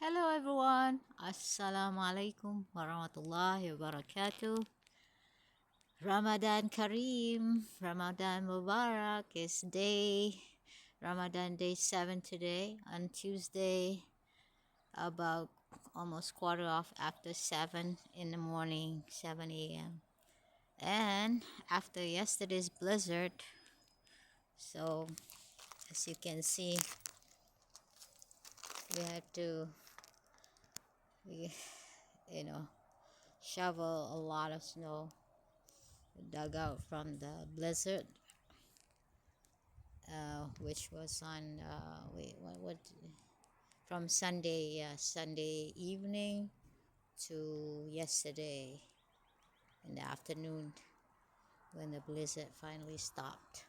Hello everyone. Assalamu alaikum warahmatullahi wabarakatuh. Ramadan Kareem. Ramadan Mubarak is Ramadan day 7 today on Tuesday, about almost quarter off after 7 in the morning, 7 a.m. And after yesterday's blizzard, so as you can see, we had to we you know shovel a lot of snow dug out from the blizzard, which was on what from Sunday evening to yesterday in the afternoon when the blizzard finally stopped.